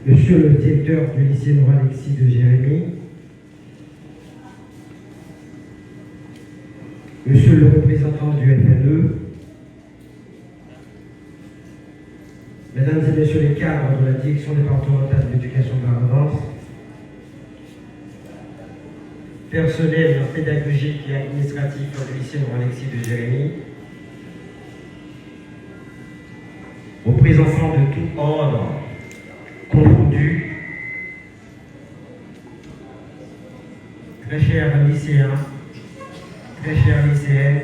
Monsieur le directeur du lycée Nord-Alexis de Jérémy, Monsieur le représentant du FNE, Mesdames et Messieurs les cadres de la Direction départementale de l'éducation de la Redance, personnel pédagogique et administratif du lycée Nord-Alexis de Jérémy, représentants de tout ordre confondus, très chers lycéens, très chères lycéennes,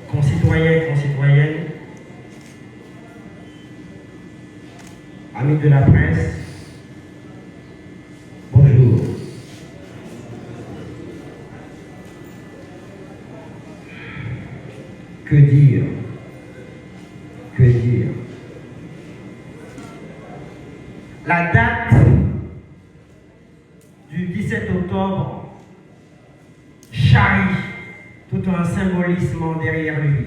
concitoyens, concitoyennes, amis de la presse, bonjour. Que dire? Que dire? La date du 17 octobre charrie tout un symbolisme derrière lui.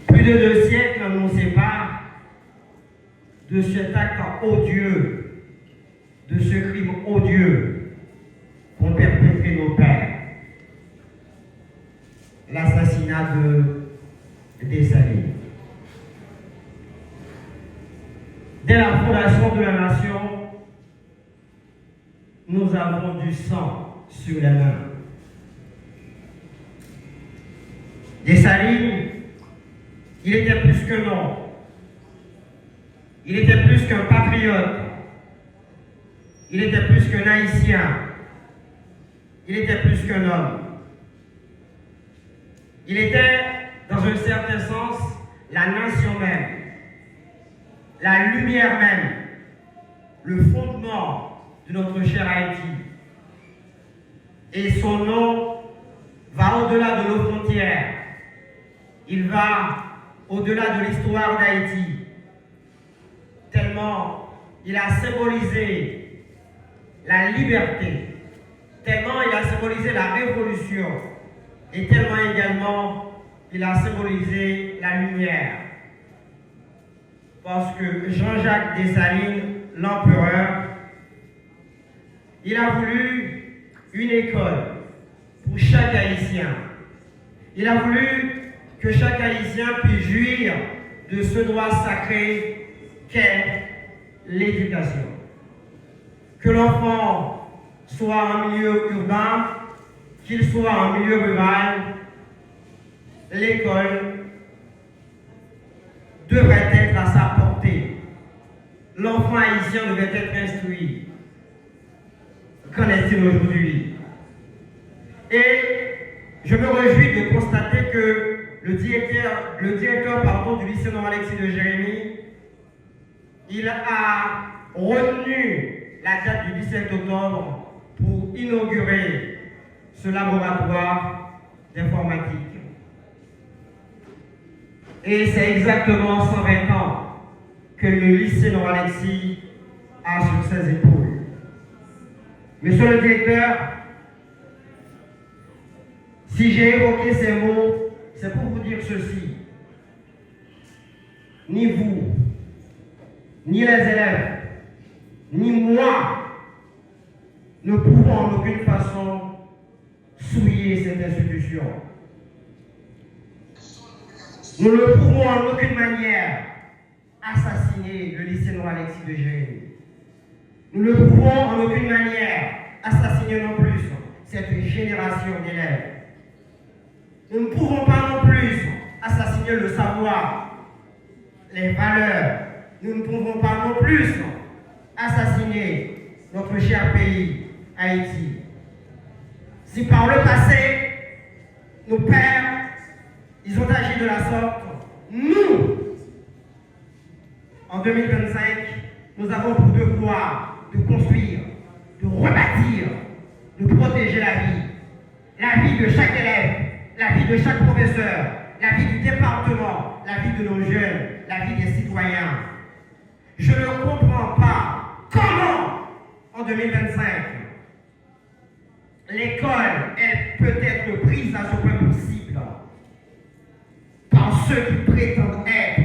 Plus de 2 siècles nous séparent de cet acte odieux, de ce crime odieux qu'ont perpétré nos pères. L'assassinat de Dessalines. Dès la fondation de la nation, nous avons du sang sur les mains. Dessalines, il était plus qu'un homme. Il était plus qu'un patriote. Il était plus qu'un haïtien. Il était plus qu'un homme. Il était, dans un certain sens, la nation même, la lumière même, le fondement de notre cher Haïti. Et son nom va au-delà de nos frontières. Il va au-delà de l'histoire d'Haïti. Tellement il a symbolisé la liberté, tellement il a symbolisé la révolution, et tellement également il a symbolisé la lumière. Parce que Jean-Jacques Dessalines, l'empereur, il a voulu une école pour chaque Haïtien. Il a voulu que chaque Haïtien puisse jouir de ce droit sacré qu'est l'éducation. Que l'enfant soit en milieu urbain, qu'il soit en milieu rural, l'école devrait être à sa portée. L'enfant haïtien devait être instruit. Qu'en est-il aujourd'hui? Et je me réjouis de constater que le directeur du lycée Nord-Alexis de Jérémy, il a retenu la date du 17 octobre pour inaugurer ce laboratoire d'informatique. Et c'est exactement 120 ans que le lycée Nord-Alexis a sur ses épaules. Monsieur le directeur, si j'ai évoqué ces mots, c'est pour vous dire ceci. Ni vous, ni les élèves, ni moi ne pouvons en aucune façon souiller cette institution. Nous ne pouvons en aucune manière assassiner le lycée Nord-Alexis de Jérémy. Nous ne pouvons en aucune manière assassiner non plus cette génération d'élèves. Nous ne pouvons pas non plus assassiner le savoir, les valeurs. Nous ne pouvons pas non plus assassiner notre cher pays, Haïti. Si par le passé, nos pères, ils ont agi de la sorte, nous, en 2025, nous avons pour devoir de construire, de rebâtir, de protéger la vie de chaque élève, la vie de chaque professeur, la vie du département, la vie de nos jeunes, la vie des citoyens. Je ne comprends pas comment, en 2025, l'école est peut-être prise à ce point pour ceux qui prétendent être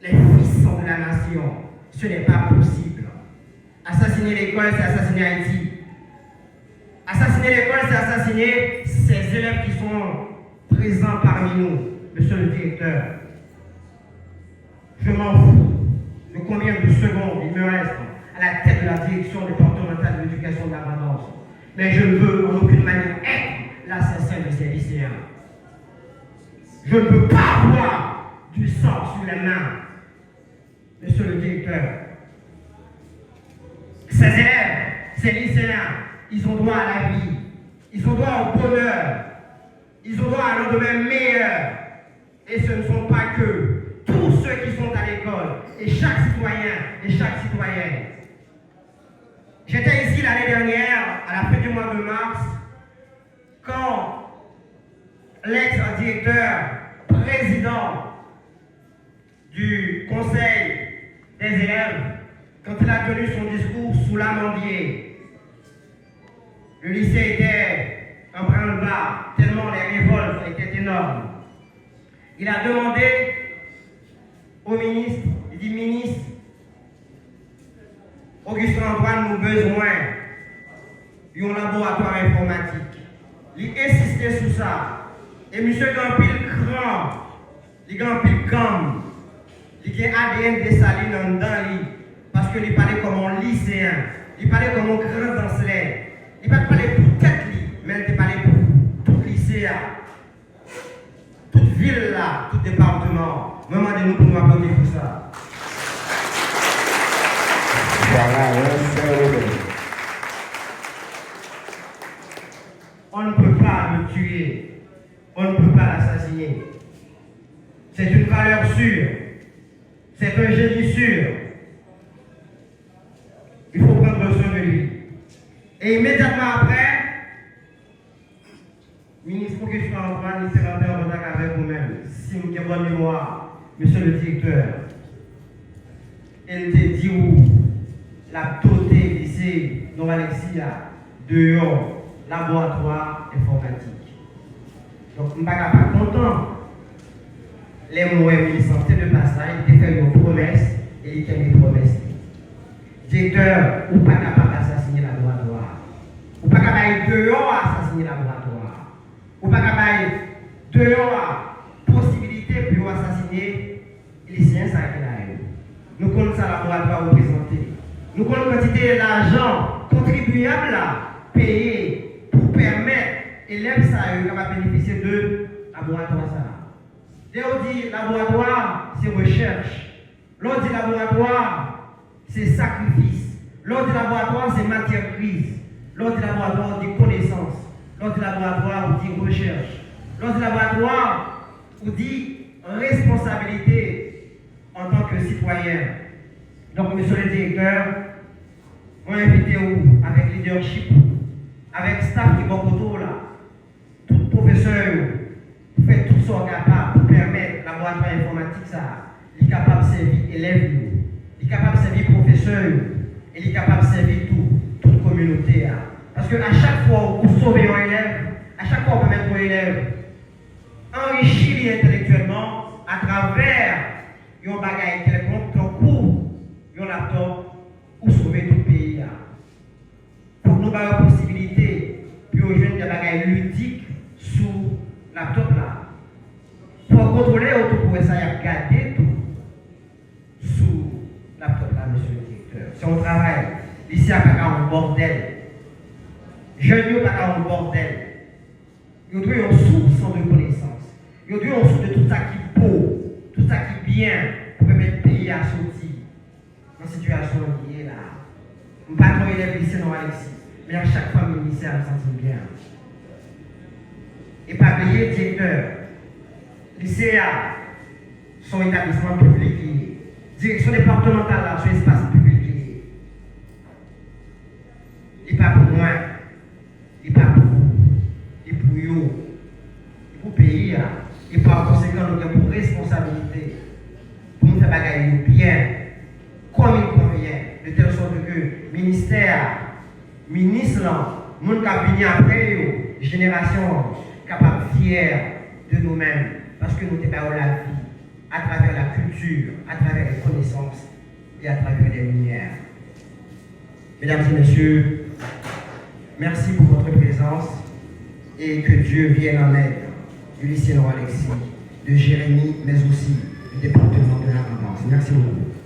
les fils de la nation. Ce n'est pas possible. Assassiner l'école, c'est assassiner Haïti. Assassiner l'école, c'est assassiner ces élèves qui sont présents parmi nous. Monsieur le directeur, je m'en fous de combien de secondes il me reste à la tête de la direction départementale de l'éducation de la Valence. Mais je ne veux en aucune manière être l'assassin de ces lycéens. Je ne veux pas avoir du sang sur les mains. Monsieur le directeur, ces élèves, ces lycéens, ils ont droit à la vie, ils ont droit au bonheur, ils ont droit à un lendemain meilleur. Et ce ne sont pas que tous ceux qui sont à l'école, et chaque citoyen et chaque citoyenne. J'étais ici l'année dernière, à la fin du mois de mars, quand l'ex-directeur, président du conseil des élèves, quand il a tenu son discours sous l'amandier, le lycée était en branle-bas, tellement les révoltes étaient énormes. Il a demandé au ministre, il dit: ministre, Augustin Antoine nous besoin d'un laboratoire informatique. Il insistait sur ça. Et M. Gampil cran, il Gampil gamme, il a ADN Dessalines dans lui, parce qu'il parlait comme un lycéen, il parlait comme un grand danseur. Il ne parlait pas pour tête, mais il parlait pour tout lycée, toute ville là, tout département. Demandez-nous pour nous applaudir pour ça. On ne peut pas le tuer, on ne peut pas l'assassiner. C'est une valeur sûre, c'est un génie sûr. Il faut prendre soin de lui. Et immédiatement après, le ministre Augustin Antoine s'est rentré en contact avec vous-même. Si vous avez bonne mémoire, monsieur le directeur, elle te dit où la doté lycée Nord-Alexia de laboratoire informatique. Donc, je ne suis pas content. Les mots ministres de passage, il fait une promesse et il tient des promesses. Directeur, ou pas capable d'assassiner la laboratoire. Ou pas capable de assassiner la laboratoire. Ou pas capable de possibilité pour assassiner les lycéens qui là. Nous connaissons ça laboratoire représenté. Nous connaissons la quantité d'argent contribuable payé pour permettre aux élèves de bénéficier de laboratoire. Dès on dit laboratoire, c'est recherche. L'on dit laboratoire, c'est sacrifice. L'on dit laboratoire, c'est matière grise. L'on dit laboratoire, on dit connaissance. L'on dit laboratoire, on dit recherche. L'on dit laboratoire, on dit responsabilité en tant que citoyen. Donc, monsieur le directeur, on invite vous avec leadership, avec staff qui vont autour là, tout professeur, fait tout ce capable pour permettre la laboratoire informatique ça, il est capable de servir élèves, il est capable de servir professeurs, il est capable de servir toute communauté. Parce qu'à chaque fois où vous sauvez un élève, à chaque fois où vous permettez un élève, enrichir intellectuellement à travers un bagage quelconque, un cours, un laptop, ou sauver tout le pays. Pour nous avoir la possibilité de jouer des bagages ludiques sous laptop là. Pour contrôler autour pour ça, il y a gardé tout sous laptop là, monsieur le directeur. Si on travaille, ici, il n'y a pas un bordel. Jeunes, il n'y a pas un bordel. Il y a une source de connaissances. Il y a une source de tout ça qui est beau, tout ça qui est bien, pour permettre le pays à sortir dans la situation qui est là. Je ne vais pas trop élève lycée non Alexis, mais à chaque fois, le lycée me sent bien. Et pas oublier, directeur, lycée a son établissement public, direction départementale là, son espace public. Il n'est pas pour moi, il n'est pas pour vous, il est pour vous, il est pour le pays, et par conséquent, nous avons pour responsabilité pour nous faire bagailler bien, comme il convient, de telle sorte que le ministère, ministre, nous avons venu après, génération capable fière de nous-mêmes, parce que nous débattons la vie à travers la culture, à travers les connaissances et à travers les lumières. Mesdames et messieurs, merci pour votre présence et que Dieu vienne en aide du lycée Nord Alexis, de Jérémie, mais aussi du département de la Provence. Merci beaucoup.